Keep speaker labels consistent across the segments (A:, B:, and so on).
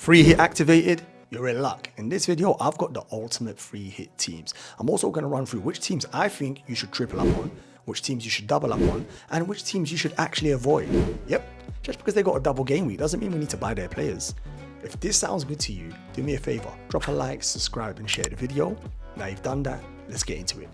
A: Free hit activated, you're in luck. In this video, I've got the ultimate free hit teams. I'm also going to run through which teams I think you should triple up on, which teams you should double up on, and which teams you should actually avoid. Yep, just because they got a double game week doesn't mean we need to buy their players. If this sounds good to you, do me a favor, drop a like, subscribe and share the video. Now you've done that, let's get into it.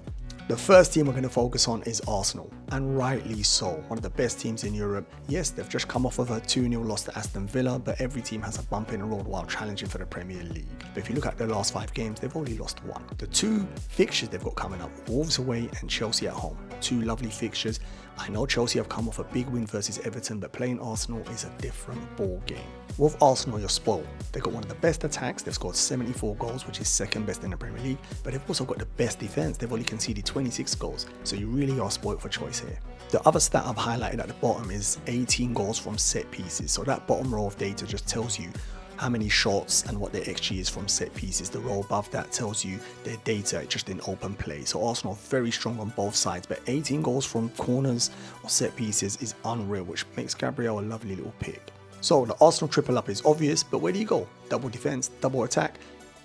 A: The first team we're going to focus on is Arsenal, and rightly so. One of the best teams in Europe. Yes, they've just come off of a 2-0 loss to Aston Villa, but every team has a bump in the road while challenging for the Premier League. But if you look at their last 5 games, they've already lost 1. The 2 fixtures they've got coming up, Wolves away and Chelsea at home. 2 lovely fixtures. I know Chelsea have come off a big win versus Everton, but playing Arsenal is a different ball game. With Arsenal, you're spoiled. They've got one of the best attacks. They've scored 74 goals, which is second best in the Premier League, but they've also got the best defense. They've only conceded 26 goals, so you really are spoiled for choice here. The other stat I've highlighted at the bottom is 18 goals from set pieces. So that bottom row of data just tells you how many shots and what their XG is from set pieces. The row above that tells you their data just in open play. So Arsenal very strong on both sides, but 18 goals from corners or set pieces is unreal, which makes Gabriel a lovely little pick. So the Arsenal triple up is obvious, but where do you go? Double defense, double attack?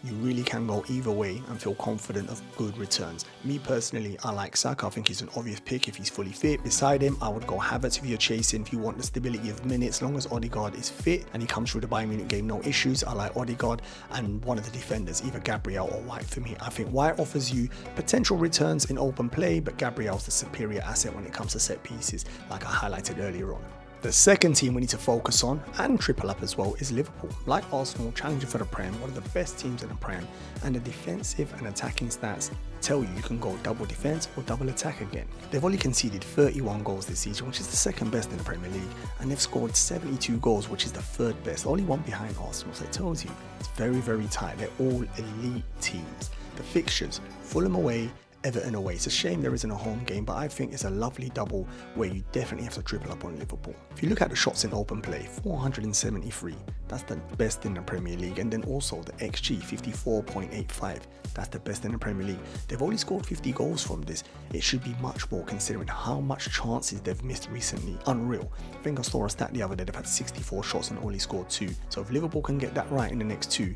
A: You really can go either way and feel confident of good returns. Me personally, I like Saka. I think he's an obvious pick if he's fully fit. Beside him, I would go Havertz if you're chasing, if you want the stability of minutes. As long as ODEGAARD is fit and he comes through the Bayern Munich game, no issues. I like ODEGAARD and one of the defenders, either Gabriel or White for me. I think White offers you potential returns in open play, but Gabriel's the superior asset when it comes to set pieces, like I highlighted earlier on. The second team we need to focus on, and triple up as well, is Liverpool. Like Arsenal, challenging for the Prem, one of the best teams in the Prem, and the defensive and attacking stats tell you can go double defense or double attack again. They've only conceded 31 goals this season, which is the second best in the Premier League, and they've scored 72 goals, which is the third best, only one behind Arsenal. So it tells you it's very, very tight. They're all elite teams. The fixtures, Fulham away, Everton away. It's a shame there isn't a home game, but I think it's a lovely double where you definitely have to triple up on Liverpool. If you look at the shots in open play, 473, that's the best in the Premier League, and then also the XG, 54.85, that's the best in the Premier League. They've only scored 50 goals from this. It should be much more considering how much chances they've missed recently. Unreal. I think I saw a stat the other day, they've had 64 shots and only scored 2. So if Liverpool can get that right in the next 2, you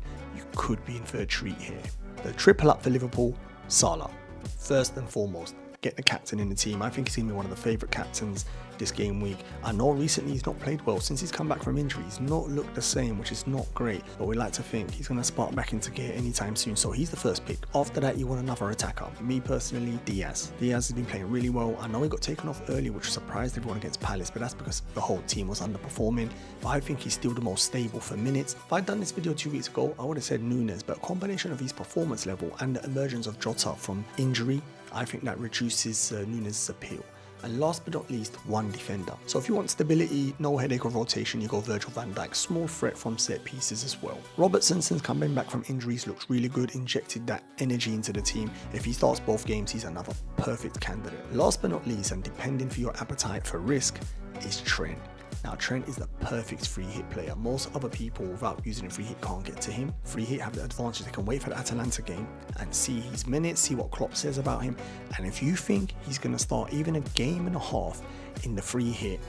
A: could be in for a treat here. The triple up for Liverpool, Salah. First and foremost, get the captain in the team. I think he's going to be one of the favourite captains this game week. I know recently he's not played well since he's come back from injury. He's not looked the same, which is not great, but we like to think he's going to spark back into gear anytime soon. So he's the first pick. After that, you want another attacker. Me personally, Diaz. Diaz has been playing really well. I know he got taken off early, which surprised everyone against Palace, but that's because the whole team was underperforming. But I think he's still the most stable for minutes. If I'd done this video 2 weeks ago, I would have said Nunes, but a combination of his performance level and the emergence of Jota from injury, I think that reduces Nunes' appeal. And last but not least, one defender. So if you want stability, no headache of rotation, you go Virgil van Dijk. Small threat from set pieces as well. Robertson, since coming back from injuries, looks really good, injected that energy into the team. If he starts both games, he's another perfect candidate. Last but not least, and depending for your appetite for risk, is TRENT. Now, TRENT is the perfect free hit player. Most other people, without using a free hit, can't get to him. Free hit have the advantage. They can wait for the Atalanta game and see his minutes, see what Klopp says about him. And if you think he's going to start even a game and a half in the free hit,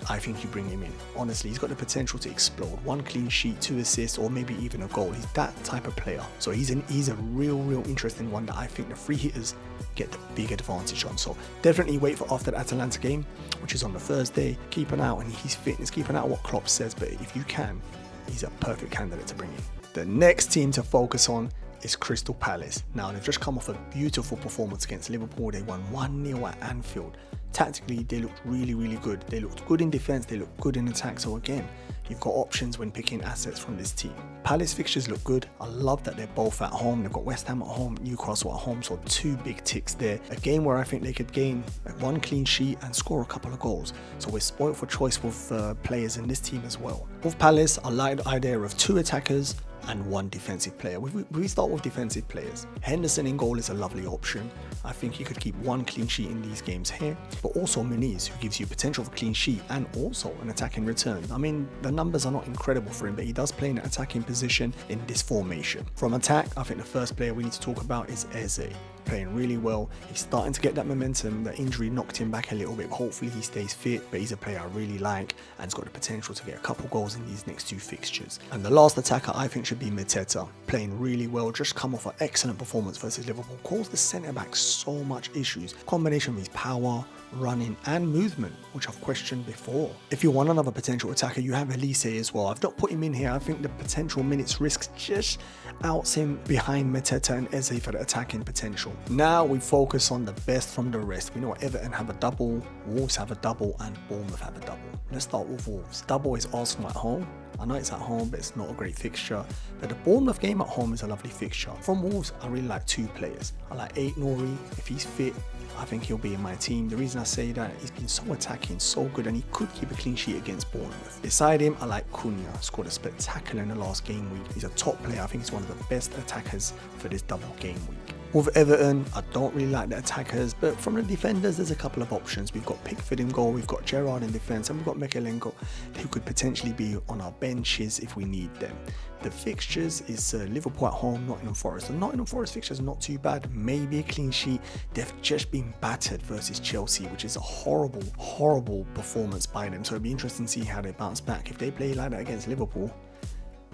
A: I think you bring him in. Honestly, he's got the potential to explode. 1 clean sheet, 2 assists, or maybe even a goal. He's that type of player. So he's a real interesting one that I think the free hitters get the big advantage on. So definitely wait for after the Atalanta game, which is on the Thursday. Keep an eye out on his fitness, keep an eye out what Klopp says, but if you can, he's a perfect candidate to bring in. The next team to focus on is Crystal Palace. Now, they've just come off a beautiful performance against Liverpool. They won 1-0 at Anfield. Tactically, they looked really good. They looked good in defense, they looked good in attack. So again, you've got options when picking assets from this team. Palace fixtures look good. I love that they're both at home. They've got West Ham at home, Newcastle at home, so 2 big ticks there. A game where I think they could gain 1 clean sheet and score a couple of goals. So we're spoiled for choice with players in this team as well. With Palace, I like the idea of 2 attackers and 1 defensive player. We start with defensive players. Henderson in goal is a lovely option. I think he could keep 1 clean sheet in these games here, but also Muniz, who gives you potential for clean sheet and also an attacking return. I mean, the numbers are not incredible for him, but he does play in an attacking position in this formation. From attack, I think the first player we need to talk about is Eze. playing really well. He's starting to get that momentum. The injury knocked him back a little bit. Hopefully he stays fit, but he's a player I really like and has got the potential to get a couple goals in these next 2 fixtures. And the last attacker I think should be Mateta, playing really well, just come off an excellent performance versus Liverpool, caused the centre-back so much issues. Combination of his power, running and movement, which I've questioned before. If you want another potential attacker, you have Elise as well. I've not put him in here. I think the potential minutes risks just outs him behind Mateta and Eze for the attacking potential. Now we focus on the best from the rest. We know Everton have a double, Wolves have a double and Bournemouth have a double. Let's start with Wolves. Double is Arsenal at home. I know it's at home, but it's not a great fixture. But the Bournemouth game at home is a lovely fixture. From Wolves, I really like 2 players. I like Nori. If he's fit, I think he'll be in my team. The reason I say that, he's been so attacking, so good, and he could keep a clean sheet against Bournemouth. Beside him, I like Cunha. Scored a spectacular in the last game week. He's a top player. I think he's one of the best attackers for this double game week. With Everton, I don't really like the attackers, but from the defenders, there's a couple of options. We've got Pickford in goal, we've got Gerrard in defence, and we've got Mikalenko, who could potentially be on our benches if we need them. The fixtures is Liverpool at home, Nottingham Forest. The Nottingham Forest fixtures are not too bad, maybe a clean sheet. They've just been battered versus Chelsea, which is a horrible, horrible performance by them. So it'll be interesting to see how they bounce back. If they play like that against Liverpool,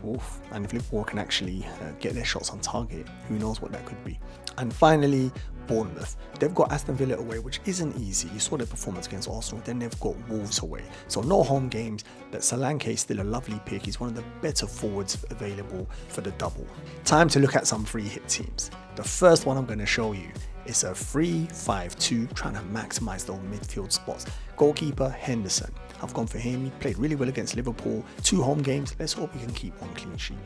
A: oof, and if Liverpool can actually get their shots on target, who knows what that could be. And finally, Bournemouth. They've got Aston Villa away, which isn't easy. You saw their performance against Arsenal. Then they've got Wolves away. So no home games, but Solanke is still a lovely pick. He's one of the better forwards available for the double. Time to look at some free hit teams. The first one I'm going to show you is a 3-5-2, trying to maximize those midfield spots. Goalkeeper, Henderson. I've gone for him. He played really well against Liverpool. 2 home games. Let's hope he can keep 1 clean sheet.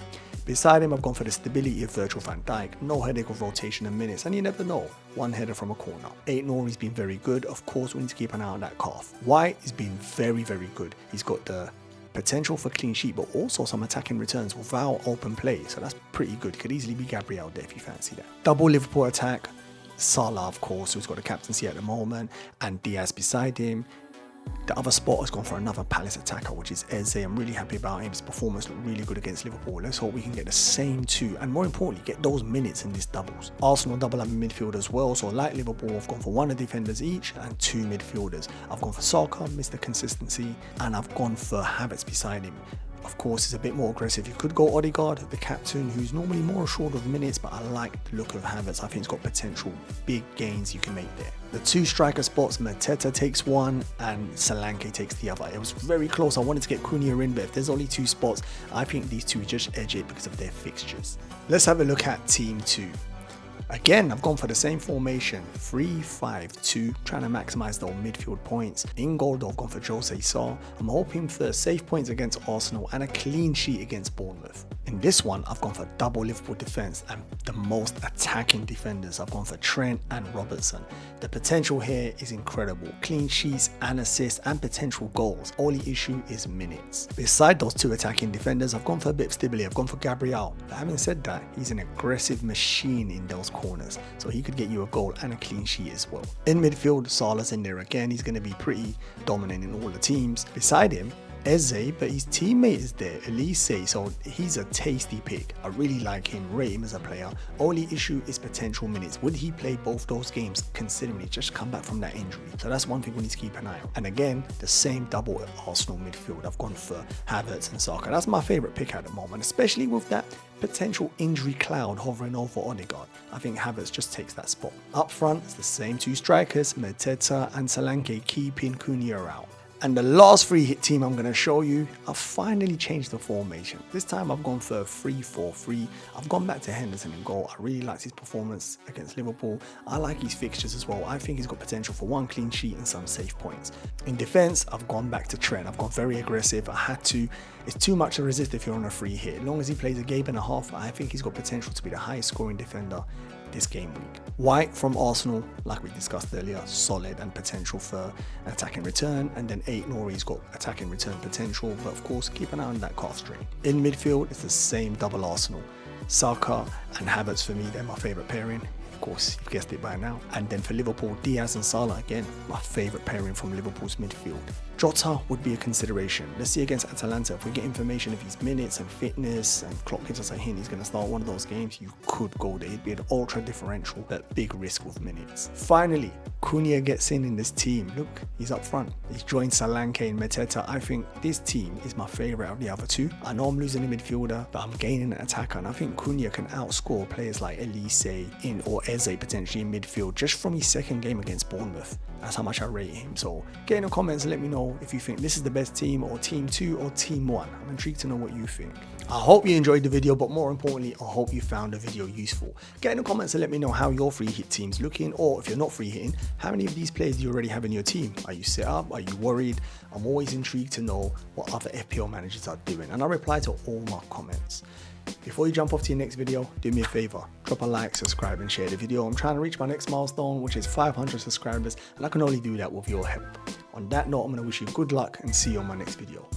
A: Beside him, I've gone for the stability of Virgil van Dijk. No headache of rotation and minutes, and you never know. 1 header from a corner. Nori's been very good. Of course, we need to keep an eye on that calf. White has been very, very good. He's got the potential for clean sheet, but also some attacking returns without open play. So that's pretty good. Could easily be Gabriel there if you fancy that. Double Liverpool attack. Salah, of course, who's got the captaincy at the moment, and Diaz beside him. The other spot has gone for another Palace attacker, which is Eze. I'm really happy about him. His performance looked really good against Liverpool. Let's hope we can get the same 2, and more importantly, get those minutes in this doubles. Arsenal double up in midfield as well, so like Liverpool, I've gone for 1 of defenders each and 2 midfielders. I've gone for Saka, Mr. Consistency, and I've gone for HAVERTZ beside him. Of course, it's a bit more aggressive. You could go ODEGAARD, the captain, who's normally more assured of minutes, but I like the look of HAVERTZ. I think he's got potential, big gains you can make there. The 2 striker spots, Mateta takes 1 and Solanke takes the other. It was very close. I wanted to get Cunha in, but if there's only 2 spots, I think these 2 just edge it because of their fixtures. Let's have a look at team 2. Again, I've gone for the same formation, 3-5-2, trying to maximize those midfield points. In goal, I've gone for Jose Sa. I'm hoping for save points against Arsenal and a clean sheet against Bournemouth. In this one, I've gone for double Liverpool defense and the most attacking defenders. I've gone for Trent and Robertson. The potential here is incredible. Clean sheets and assists and potential goals. Only issue is minutes. Beside those 2 attacking defenders, I've gone for a bit of stability. I've gone for Gabriel. But having said that, he's an aggressive machine in those corners, so he could get you a goal and a clean sheet as well. In midfield, Salah's in there again. He's going to be pretty dominant in all the teams. Beside him, Eze, but his teammate is there, Elise, so he's a tasty pick. I really like him, rate him as a player. Only issue is potential minutes. Would he play both those games considering he just come back from that injury? So that's one thing we need to keep an eye on. And again, the same double at Arsenal midfield. I've gone for HAVERTZ and Saka. That's my favourite pick at the moment, especially with that potential injury cloud hovering over ODEGAARD. I think HAVERTZ just takes that spot. Up front, it's the same 2 strikers, Mateta and Solanke, keeping Cunha out. And the last free hit team I'm going to show you, I've finally changed the formation. This time I've gone for a 3-4-3. I've gone back to Henderson in goal. I really liked his performance against Liverpool. I like his fixtures as well. I think he's got potential for 1 clean sheet and some save points. In defense, I've gone back to Trent. I've gone very aggressive. I had to. It's too much to resist if you're on a free hit. As long as he plays a game and a half, I think he's got potential to be the highest scoring defender this game week. White from Arsenal, like we discussed earlier, solid and potential for an attacking return, and then Nori's got attacking return potential, but of course keep an eye on that calf strain. In midfield, it's the same double Arsenal. Saka and HAVERTZ for me, they're my favourite pairing. Of course, you've guessed it by now. And then for Liverpool, Diaz and Salah, again, my favourite pairing from Liverpool's midfield. Jota would be a consideration. Let's see against Atalanta, if we get information of his minutes and fitness and clock gives us a hint he's going to start one of those games, you could go there. It'd be an ultra differential, but big risk with minutes. Finally, Cunha gets in this team. Look, he's up front. He's joined Solanke and Mateta. I think this team is my favourite of the other two. I know I'm losing a midfielder, but I'm gaining an attacker, and I think Cunha can outscore players like Elise or Eze potentially in midfield just from his second game against Bournemouth. That's how much I rate him. So get in the comments and let me know if you think this is the best team, or team 2 or team 1. I'm intrigued to know what you think. I hope you enjoyed the video, but more importantly, I hope you found the video useful. Get in the comments and let me know how your free hit team's looking, or if you're not free hitting, how many of these players do you already have in your team? Are you set up? Are you worried? I'm always intrigued to know what other FPL managers are doing, and I reply to all my comments. Before you jump off to your next video, do me a favor, drop a like, subscribe and share the video. I'm trying to reach my next milestone, which is 500 subscribers, and I can only do that with your help. On that note, I'm going to wish you good luck and see you on my next video.